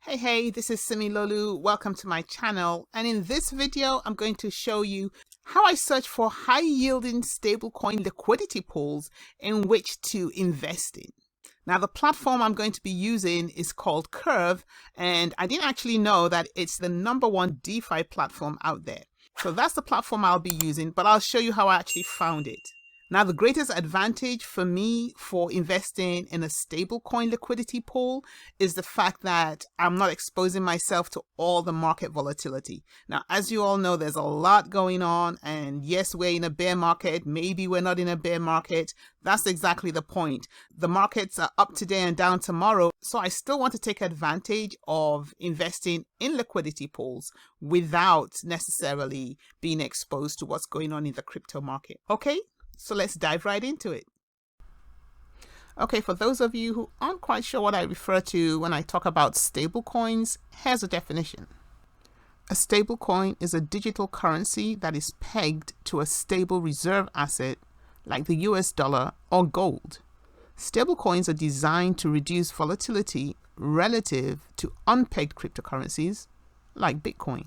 Hey, this is Simi Lolu. Welcome to my channel. And in this video, I'm going to show you how I search for high yielding stablecoin liquidity pools in which to invest in. Now, the platform I'm going to be using is called Curve, and I didn't actually know that it's the #1 DeFi platform out there. So that's the platform I'll be using, but I'll show you how I actually found it. Now, the greatest advantage for me for investing in a stablecoin liquidity pool is the fact that I'm not exposing myself to all the market volatility. Now, as you all know, there's a lot going on, and yes, we're in a bear market. Maybe we're not in a bear market. That's exactly the point. The markets are up today and down tomorrow. So I still want to take advantage of investing in liquidity pools without necessarily being exposed to what's going on in the crypto market. Okay? So let's dive right into it. Okay, for those of you who aren't quite sure what I refer to when I talk about stablecoins, here's a definition. A stablecoin is a digital currency that is pegged to a stable reserve asset like the US dollar or gold. Stablecoins are designed to reduce volatility relative to unpegged cryptocurrencies like Bitcoin.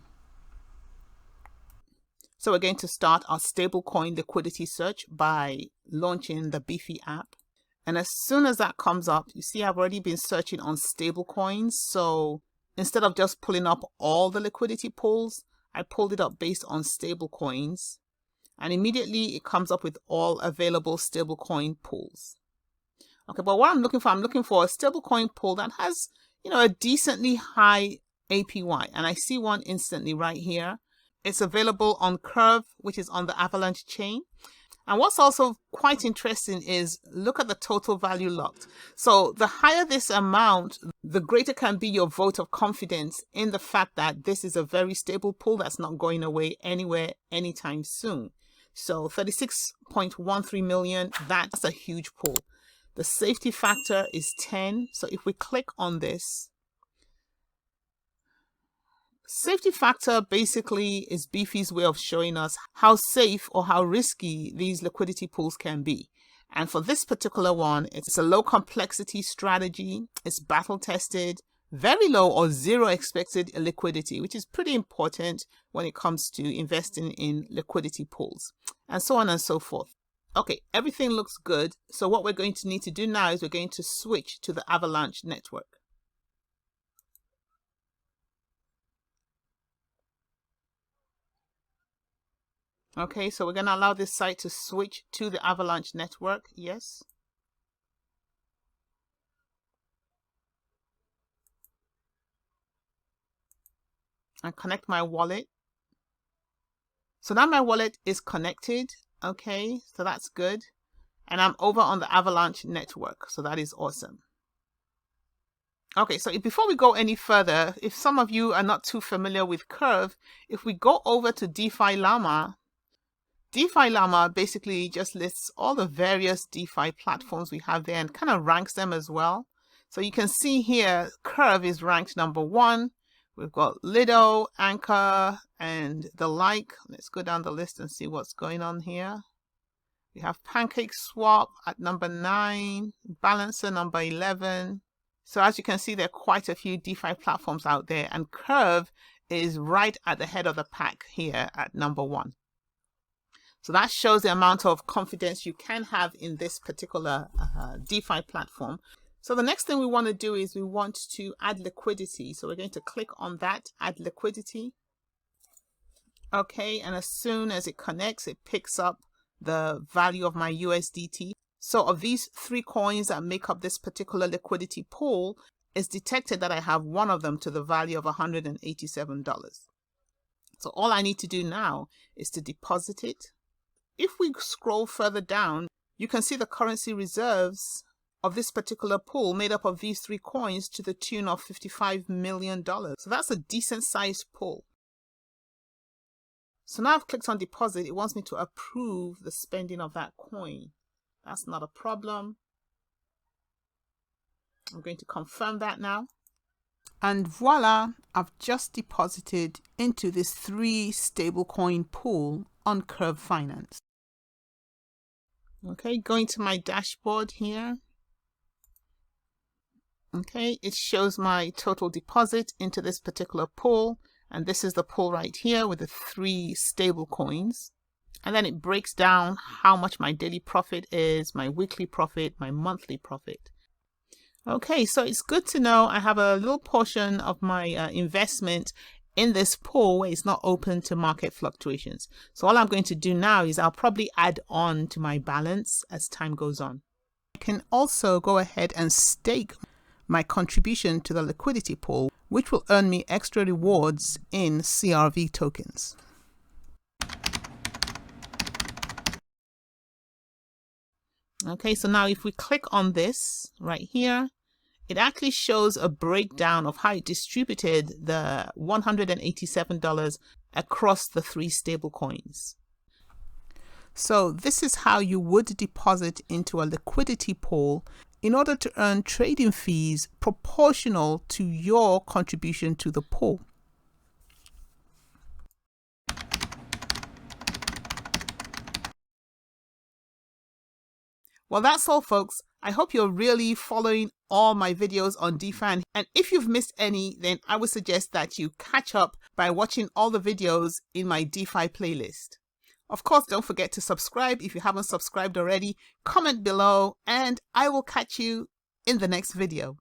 So we're going to start our stablecoin liquidity search by launching the Beefy app. And as soon as that comes up, you see I've already been searching on stablecoins. So instead of just pulling up all the liquidity pools, I pulled it up based on stablecoins. And immediately it comes up with all available stablecoin pools. Okay, but what I'm looking for a stablecoin pool that has, a decently high APY. And I see one instantly right here. It's available on Curve, which is on the Avalanche chain. And what's also quite interesting is look at the total value locked. So the higher this amount, the greater can be your vote of confidence in the fact that this is a very stable pool that's not going away anywhere anytime soon. So 36.13 million, that's a huge pool. The safety factor is 10. So if we click on this, safety factor basically is Beefy's way of showing us how safe or how risky these liquidity pools can be. And for this particular one, it's a low complexity strategy. It's battle tested, very low or zero expected liquidity, which is pretty important when it comes to investing in liquidity pools, and so on and so forth. Okay, everything looks good. So what we're going to need to do now is we're going to switch to the Avalanche network. Okay, so we're going to allow this site to switch to the Avalanche network. Yes. And connect my wallet. So now my wallet is connected. Okay, so that's good. And I'm over on the Avalanche network. So that is awesome. Okay, so before we go any further, if some of you are not too familiar with Curve, if we go over to DefiLlama, DefiLlama basically just lists all the various DeFi platforms we have there and kind of ranks them as well. So you can see here, Curve is ranked #1. We've got Lido, Anchor, and the like. Let's go down the list and see what's going on here. We have PancakeSwap at #9, Balancer #11. So as you can see, there are quite a few DeFi platforms out there, and Curve is right at the head of the pack here at #1. So that shows the amount of confidence you can have in this particular DeFi platform. So the next thing we want to do is we want to add liquidity. So we're going to click on that, add liquidity. Okay, and as soon as it connects, it picks up the value of my USDT. So of these 3 coins that make up this particular liquidity pool, it's detected that I have one of them to the value of $187. So all I need to do now is to deposit it. If we scroll further down, you can see the currency reserves of this particular pool made up of these 3 coins to the tune of $55 million. So that's a decent sized pool. So now I've clicked on deposit. It wants me to approve the spending of that coin. That's not a problem. I'm going to confirm that now. And voila, I've just deposited into this 3 stablecoin pool on Curve Finance. Okay, going to my dashboard here. Okay, it shows my total deposit into this particular pool, and this is the pool right here with the 3 stable coins. And then it breaks down how much my daily profit is, my weekly profit, my monthly profit. Okay, so it's good to know I have a little portion of my investment in this pool where it's not open to market fluctuations. So all I'm going to do now is I'll probably add on to my balance as time goes on. I can also go ahead and stake my contribution to the liquidity pool, which will earn me extra rewards in CRV tokens. Okay, so now if we click on this right here, it actually shows a breakdown of how it distributed the $187 across the 3 stable coins. So this is how you would deposit into a liquidity pool in order to earn trading fees proportional to your contribution to the pool. Well, that's all, folks. I hope you're really following all my videos on DeFi, and if you've missed any, then I would suggest that you catch up by watching all the videos in my DeFi playlist. Of course, don't forget to subscribe if you haven't subscribed already, comment below, and I will catch you in the next video.